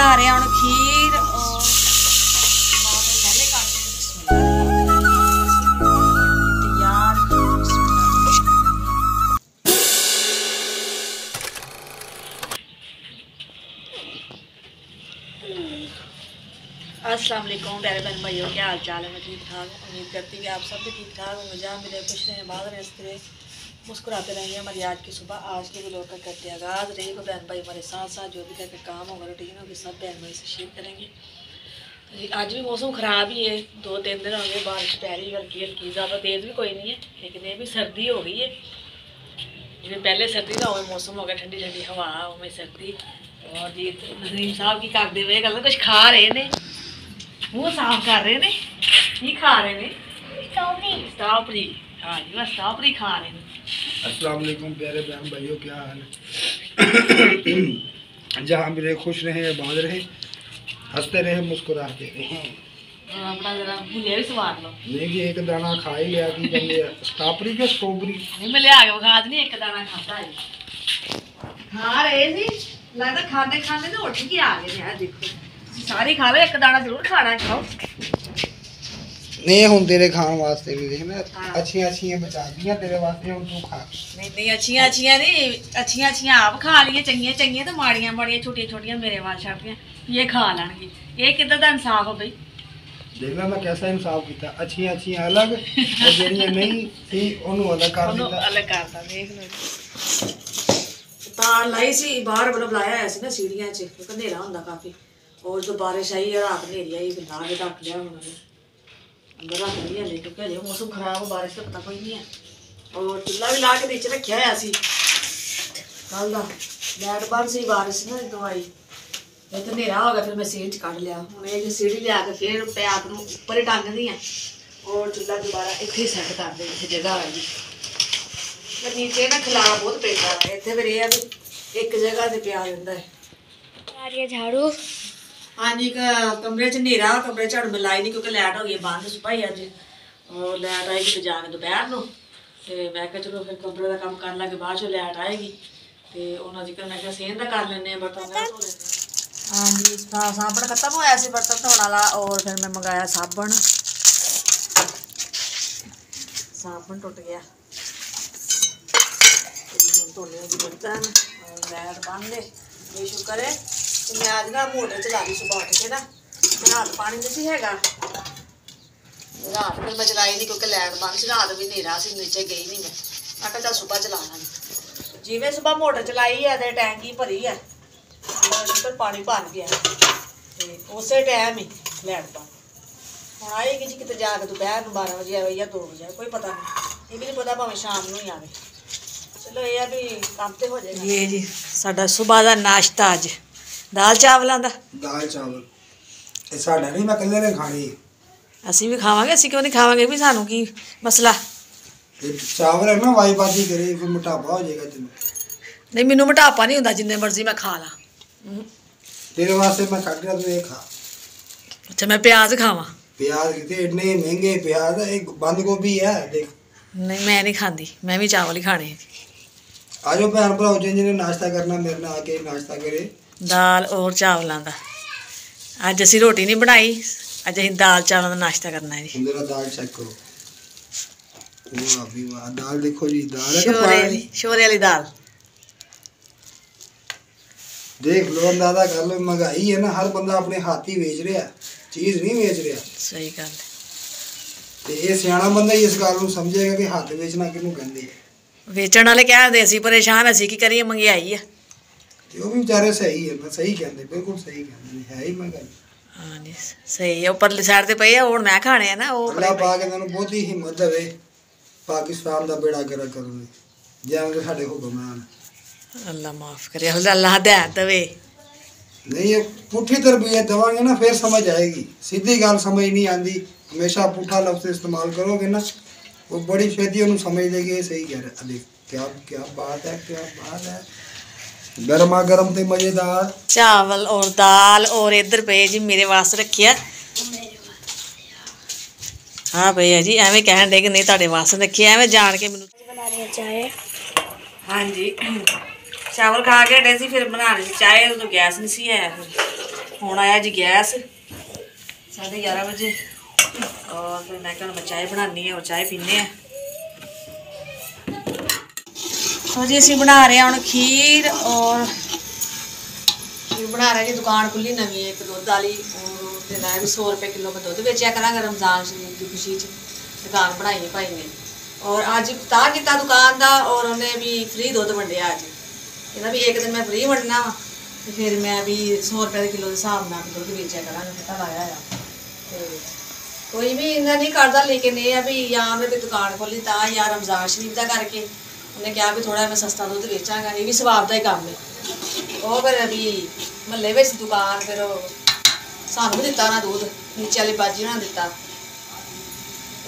बना रहे हैं हम खीर और पहले अस्सलाम वालेकुम प्यारे बहन भाइयों, क्या हाल चाल है। मैं ठीक ठाक उम्मीद करती हूँ कि आप सब भी ठीक ठाक होंगे। जहाँ मिले खुश रहें, बात रहें, हंसते रहें, मुस्कुराते रहेंगे। हमारी आज की सुबह आज के भी लोग का करते हैं आगाज़। रही को बहन भाई हमारे साथ साथ जो भी घर के काम होगा रूटीन होगी सब बहन भाई से शेयर करेंगे। तो आज भी मौसम ख़राब ही है, 2-3 दिन हो गए बारिश पै रही हल्की हल्की, ज़्यादा तेज़ भी कोई नहीं है, लेकिन ये भी सर्दी हो गई है। जिसमें पहले सर्दी का हो मौसम हो गया, ठंडी ठंडी हवा में सर्दी। और जी नज़ीम साहब की करते हुए गल कुछ खा रहे ने, मुँह साफ कर रहे ने, की खा रहे ने? स्ट्रॉबेरी। हाँ जी बस स्ट्रॉबेरी खा रहे हैं। अस्सलाम वालेकुम प्यारे बहन भाइयों, क्या हाल है। जहाँ भी रहे खुश रहें, आबाद रहें, हंसते रहें, मुस्कुराते रहें। अपना जरा भुलिया भी स्वाद लो। नहीं कि एक दाना खा ही लिया कि स्ट्रॉबेरी के स्ट्रॉबेरी नहीं मैं ले आ गया खाद नहीं, एक दाना खाता है खा रहे थे। लगता खाते खाते ना उठ के आ गए यार। देखो सारी खा लो, एक दाना जरूर खाना है, खाओ। नहीं हम तेरे खान वास्ते भी देखना अच्छी अच्छी बचा दिया तेरे वास्ते, हम तू खा। नहीं नहीं अच्छियां अच्छियां नहीं, अच्छियां अच्छियां आप खा लिए, चंगियां चंगियां तो माड़ियां माड़ियां छोटियां छोटियां मेरे वाल छड़ दियां ये खा लेंगे। ये कितना दा इंसाफ हो भाई। देखना मैं कैसा इंसाफ किया, अच्छी अच्छी अलग और जेड़ियां नहीं थी ओनू अलग कर दिया, अलग करता। देख लो तार लाई सी बाहर मतलब लाया है सी ना सीढ़ियां च, क्योंकि हनेरा हुंदा काफी। और जो बारिश आई है रात हनेरी आई ला के ढक लिया उन्होंने, अंदर रख लिया ले, क्योंकि अजे मौसम खराब बारिश का पता कोई नहीं है। और चूल्हा भी ला के नीचे रखा है सी कल का, लाइट बंद सी बारिश ना जो आई तो हनेरा हो गया, फिर मैं सीढ़ी च कढ़ लिया। हूँ एक सीढ़ी लिया के फिर पैप उपर ही टंग दी है और चूल्हा दोबारा इतने सैट कर दे जिथे जगह आएगी। नीचे ना खिलारा बहुत पैदा है इतने, फिर यह एक जगह से पिया रहा है झाड़ू। हाँ जी कमरे च हनेरा, कमरे झाड़ू में लाई नहीं क्योंकि लाइट हो गई बंद सुबह अज, और लाइट आएगी तो जाके दोपहर को। मैं क्या चलो फिर कमरे का काम कर लागे, बाद चो लाइट आएगी तो उन्होंने जिक्र मैं क्या सेहत का कर लेने बर्तन धो लेते। हाँ जी साबन खत्म होया सी बर्तन धोने वाला, और फिर मैं मंगाया साबन, साबन टुट गया धोने बर्तन और लाइट बंद है। ये शुक्र है कि मैं आज ना मोटर चला दी सुबह उठ के ना, रात पानी नहीं है रात फिर मैं चलाई नहीं क्योंकि लाइट बंद से, रात भी हनेरा से नीचे गई नहीं मैं कहा चल सुबह चला लाँगी। जिमें सुबह मोटर चलाई है तो टैंकी भरी है तो पानी भर गया तो उस टाइम ही लाइट बंद। हम आएगी जी कितने जाके दोपहर 12 बजे आए या 2 बजे, कोई पता नहीं, ये भी नहीं पता भावें शाम को ही आवे। चलो ये भी काम तो हो जाएगा। ये जी साडा सुबह का नाश्ता अज दाल चावलों का। दाल चावल साडा नहीं, मैं कल्ले ने खानी। असी भी खावांगे, असी क्यों नहीं खावांगे भी, सानू की मसला। चावल है ना वाई बाजी करे फिर मोटापा हो जाएगा तेन। नहीं मैनू मोटापा नहीं होता, जिन्ने मर्जी मैं खा ला। तेरे वास्ते मैं कट रहा तू खा। अच्छा मैं प्याज खावा? प्याज कितने इतने महंगे प्याज, एक बंद गोभी है देख। नहीं मैं नहीं खाती, मैं भी चावल ही खाने। आज भैन भराओ जिन्हें नाश्ता करना मेरे नाल आके नाश्ता करे। दाल और चावलों का अज असी रोटी नहीं बनाई, अज अं दाल चावलों का नाश्ता करना है जी। दाल चेक करो, वाह भी वाह, दाल देखो जी, दाल है शोरे वाली दाल देख लो, अंदाजा कर लो। महंगाई है ना, हर बंदा अपने हाथ ही बेच रहा, चीज नहीं बेच रहा। सही गल है। ये सियाना बंदा ही इस गल को समझेगा कि हाथ बेचना किनू कहंदे है। वेचण वाले कहते असी परेशान, असी की करिए, महंगाई है। वो भी बेचारे सही है, सही कहते, बिल्कुल सही कहते है ही महंगाई। हाँ जी सही है, उपरली साइड ते पई है, हुण मैं खाने है ना। वो अल्लाह पाक इन्हां नूं बहुती हिम्मत देवे, पाकिस्तान दा बेड़ा गर्क करे जिवें कि साडे हुक्म है। अल्लाह माफ करे, अल्लाह हदायत देवे। नहीं ये पुठी तरबियत देवांगे ना फिर समझ आएगी, सीधी गल समझ नहीं आती। हमेशा पुठा लफ्ज इस्तेमाल करोगे ना वो बड़ी छेती उन्हें समझ लेगी। ये सही कह रहे, क्या क्या बात है, क्या बात है। गर्मा गर्म ते मजेदार चावल और दाल, और इधर पे जी मेरे वास्ते रखिया। हाँ भैया जी एवं कह दे कि नहीं तुहाडे वास्ते रखी, एवं जान के मैनूं बना रही चाय। हाँ जी चावल खा के हटे सी, फिर बना रही चाय, तो गैस नहीं सी है। हुण आया जी गैस 11:30 बजे और फिर मैं क्या चाय बनानी है और चाय पीने हैं। तो जी असीं बना रहे हैं हुण खीर और खीर बना रहे जी। दुकान खुली नवीं एक दुध वाली और लाया भी 100 रुपये किलो में दुध बेचा करांगे रमजान शरीफ की खुशी च दुकान बनाई है भाई ने। और अज इफ्तार किया दुकान का और उन्हें भी फ्री दुध वंडिया अज कहना भी एक दिन मैं फ्री वंडना वा तो फिर मैं भी 100 रुपये किलो के हिसाब नाल दुध बेचा करांगे पता लाया है। तो कोई भी इन्ना नहीं करता लेकिन यह है भी या मैं भी दुकान खोली था या रमजान शरीफ का करके उन्हें कहा भी थोड़ा मैं सस्ता दुध बेचांगा ये भी सवाब का ही काम है। वो फिर अभी महल्ले में दुकान फिर सानू भी दिता ना दूध नीचे वाली बाजी ने दिता।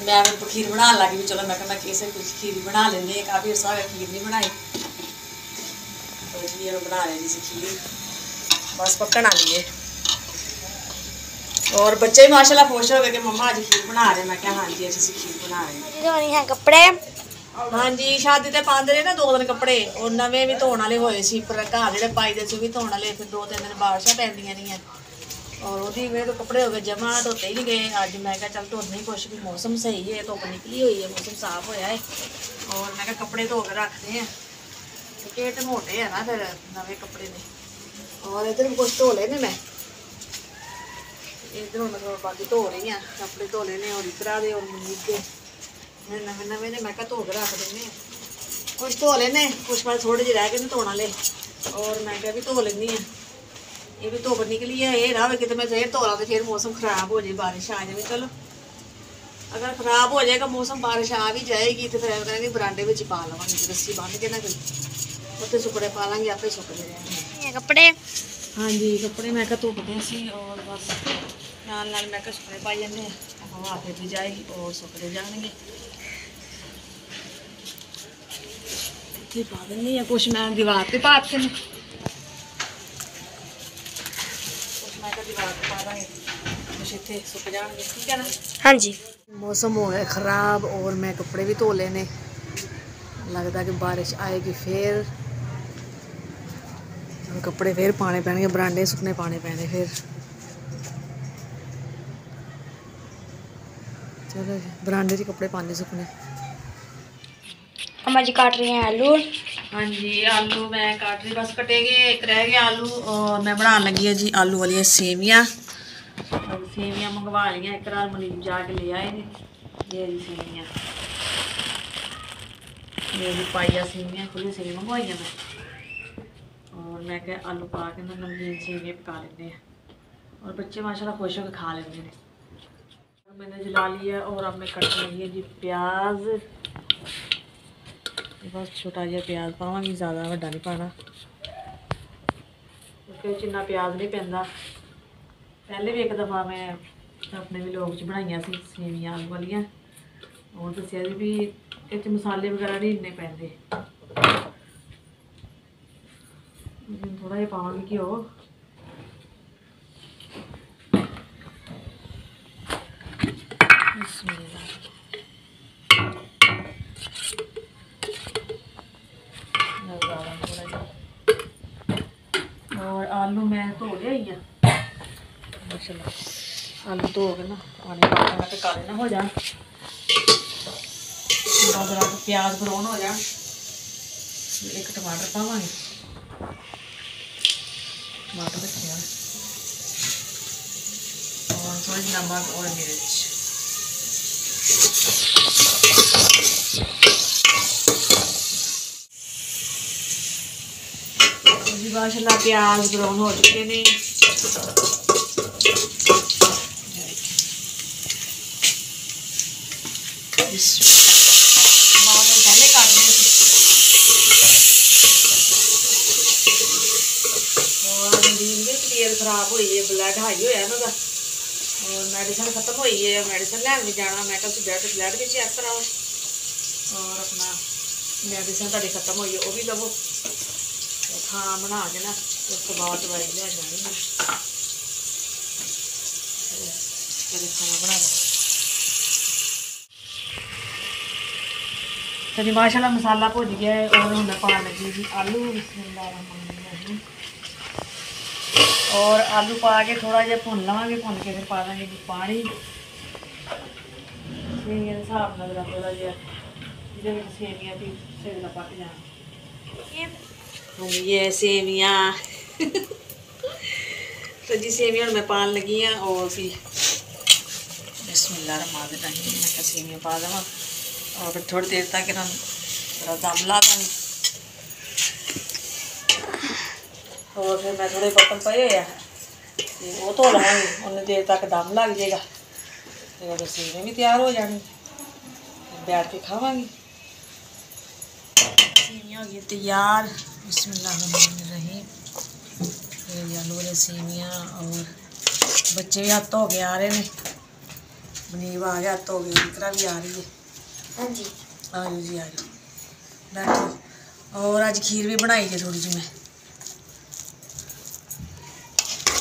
मैं खीर बना लगी भी चलो मैं कैसे कुछ खीर बना लेंगे काफ़ी अर्सा हो गया खीर नहीं बनाई तो जी बना रहे जी खीर बस पकन आ गई है। और बच्चे भी माशाल्लाह खुश हो गए कि मम्मा अज खीर बना रहे। मैं क्या हाँ जी असीं खीर बना रहे हैं कपड़े। हाँ जी शादी ते पाते रहे ना 2 दिन कपड़े और नवे भी धोने वाले होए सी पर घर जो पाई दे भी धोने वाले फिर 2-3 दिन बारिशां पैंदियां नहीं और वही वे तो कपड़े हो गए जमा धोते ही नहीं गए। अज मैं क्या चल धोने ही कुछ भी मौसम सही है धुप्प निकली हुई है मौसम साफ होया है और मैं क्या कपड़े धो के रखते हैं क्योंकि तो मोटे है ना फिर नवे कपड़े ने। और इधर भी कुछ धो लेने मैं इधर मतलब बाकी धो रही हैं कपड़े धो लेने और इधर दे और मुनीब के नवे नवे ने मैं धो के रख देने कुछ धो लेने कुछ बार थोड़े ਜਿਹੇ रह गए धोने वाले और मैं क्या भी धो लेनी है। ये भी धुप्प निकली है ये रहा कि मैं फिर धो ला तो फिर मौसम खराब हो जाए बारिश आ जाए। चलो अगर खराब हो जाएगा मौसम बारिश आ भी जाएगी तो फिर करेंगे बरांडे में पा लवेंगे रस्सी बंध के ना कोई उत्ते सुकड़े पा लेंगे आपे सुकते रहेंगे कपड़े। हाँ जी कपड़े मैं धुपते सी और बस नाल नाल मैं सुकड़े पाई जाने हवा फिर भी जाएगी और सुकते जाएंगे पा देनी है कुछ मैं दीवार पे पा देने हाँ जी मौसम हो गया खराब और मैं कपड़े भी धो लेने लगता कि बारिश आएगी फिर कपड़े फिर पाने पैणगे बरांडे सुकने पाने पैने फिर। चलो जी बरांडे च कपड़े पाने सुकने। अम्मा जी काट रही हैं आलू। हाँ जी आलू मैं काट रही बस कटेगे एक रह गया आलू और मैं बनाने लगी है जी आलू वाली सेवियाँ। सेवियाँ मंगवा लिया एक रात मनीब जाके ले आए ने ये सेवियाँ मेरी पाइया सेवियाँ खुली सेवियाँ मंगवाई मैं और मैं क्या आलू पा के ना नमकीन सेवियाँ पका लेते हैं और बच्चे माशाल्लाह खुश होकर खा लेते हैं। मैंने जला लिया और अब मैं कटने लगी है जी प्याज बस छोटा जहा प्याज पावांगी ज़्यादा वड्डा नहीं पाना क्योंकि इन्ना प्याज नहीं पैंदा। पहले भी एक दफ़ा मैं अपने व्लॉग च बनाई सी सेवियाँ आलू वालियाँ और दसिया भी इस मसाले वगैरह नहीं इन्ने पैंदे थोड़ा जिहा पावांगी घ्यो और आलू मैं धो लिया माशाल्लाह आलू धो के ना पानी पा के काले ना हो जाए प्याज ब्राउन हो जाए एक टमाटर पावांगे टमाटर रखिया और थोड़ी नमक और मिर्च माशाल्लाह प्याज ब्राउन हो चुके ने पहले काटने और तबीयत खराब हुई है ब्लड हाई होया ना और मेडिसिन खत्म हुई है मेडिसिन लैन भी जाना मैं ब्लड भी चेक कराओ और अपना मेडिसिन ताड़ी खत्म हुई है वो भी लवो खाना बना के ना उस तो बाद दवाई ले जानी खाना बना तो जी माशाल्लाह मसाला भुज गया है और हूँ मैं पा लगी जी आलू और आलू पा के थोड़ा जिहा भुन लवांगे, भुन के फिर पा देंगे पानी सेवियां के हिसाब नाल थोड़ा जिहा, जिहदे विच सेवियां भी सिर ना पक जान। ये सेवियां तो जी सेवियां मैं पान लगी हैं और फिर बिस्मिल्लाहिर्रहमानिर्रहीम मैं क्या सेवियां पा देवां और फिर थोड़ी देर तक ना थोड़ा दम ला देंगे। और फिर मैं थोड़े बर्तन पे हुए हैं वो धो लवांगी, उन्नी देर तक दम लग जाएगा, फिर सेवियां भी तैयार हो जानी, बैठ के खावांगी। सेवियां हो गई तैयार, बिस्मिल्लाहिर्रहमानिर्रहीम। आलू वाले सेवियां और बच्चे भी हत्थ हो गए आ रहे हैं, मुनीब आ गया हत्थ हो गई, इकरा भी आ रही है। हाँ जी आ जाओ जी, आ जाओ बैठो। और अज खीर भी बनाई है थोड़ी जी मैं,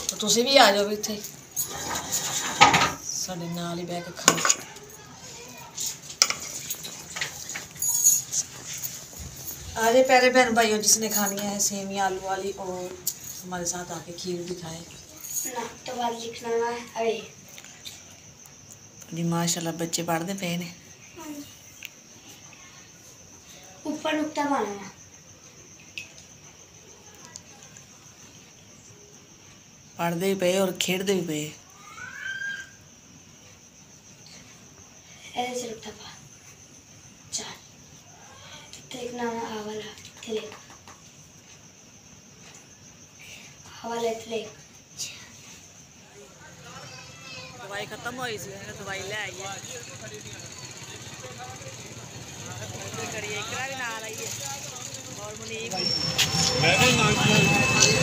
तो तुसी भी आ जाओ भी इत्थे साडे नाल ही बैठ के खाओ। आज प्यारे बहन भाइयों जिसने खानी है सेवियां आलू वाली और हमारे साथ आके खीर भी खाए ना, तो बात लिखना है। अरे जी माशाल्लाह बच्चे पढ़ते पे ने, ऊपर नुक्ता मारना, पढ़ते भी पे और खेलते भी पे। ऐसे नुक्ता पा चार देखना आवाला थले हवाले थले। दवाई खत्म हो सी, दवाई ले आई है, और मुनीब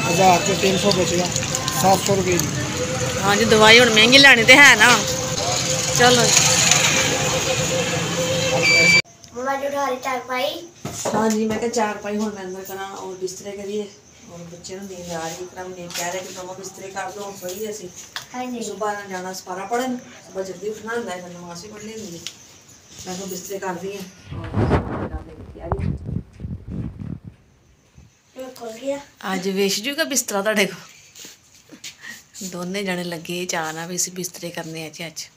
1000 के 300 बचेगा, 700 रुपये की। हाँ जी दवाई हम महंगी लैनी तो है ना, चलो हाँ जी मैं क्या चारपाई हूँ मैं अंदर करा और बिस्तरे करिए और बच्चे नींद आ रही, मुनीब कह रहे कि मम्मा बिस्तरे कर दो, सोई असी सुबह ना जाना सपारा पढ़न, सुबह जल्दी उठना होंगे, फिर नमाज भी पढ़नी होंगी, मैं तो बिस्तरे कर दी है। अज वेशजू का बिस्तरा तुहाडे को दोने जने लगे चाह ना भी असीं बिस्तरे करने अज।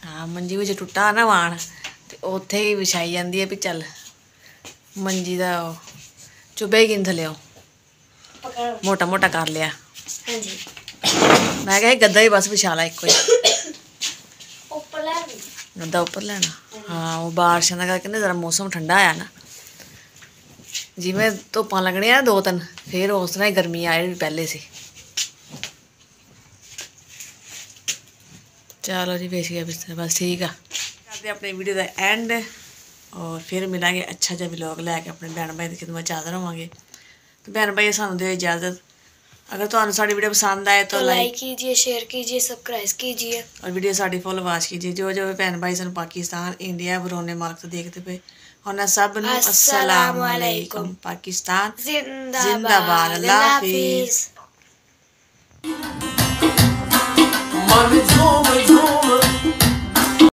हाँ मंजी विच टुटा ना वाण ते उत्थे ही विछाई जाती है भी चल मंजी का चुभेगी नहीं थल्ले मोटा मोटा कर लिया। मैं कहा गद्दा ही बस विछा ला एक गद्दा उपर लेना। हाँ वो बारिश का करके ना जरा मौसम ठंडा आया ना, जिमें धुप्पां लगनियां 2-3 फिर उस तरह ही गर्मी आई पहले से। चलो जी बेच गया बिस्तर, बस ठीक है करते अपने वीडियो का एंड और फिर मिलेंगे अच्छा जा व्लॉग लैके अपने भैन भाई की खिदमत च हाज़र होवांगे। तो भैन भाई सानू दो इजाज़त, अगर तुहानू साडी वीडियो पसंद आए तो लाइक कीजिए, शेयर कीजिए, सब्सक्राइब कीजिए और वीडियो साडी फुल वॉच कीजिए। जो जो भैन भाई सन पाकिस्तान इंडिया बरोने मुल्क तो देखते पे उन्हें सब नू अस्सलाम वालेकुम, पाकिस्तान जिंदाबाद, अल्लाह हाफिज़।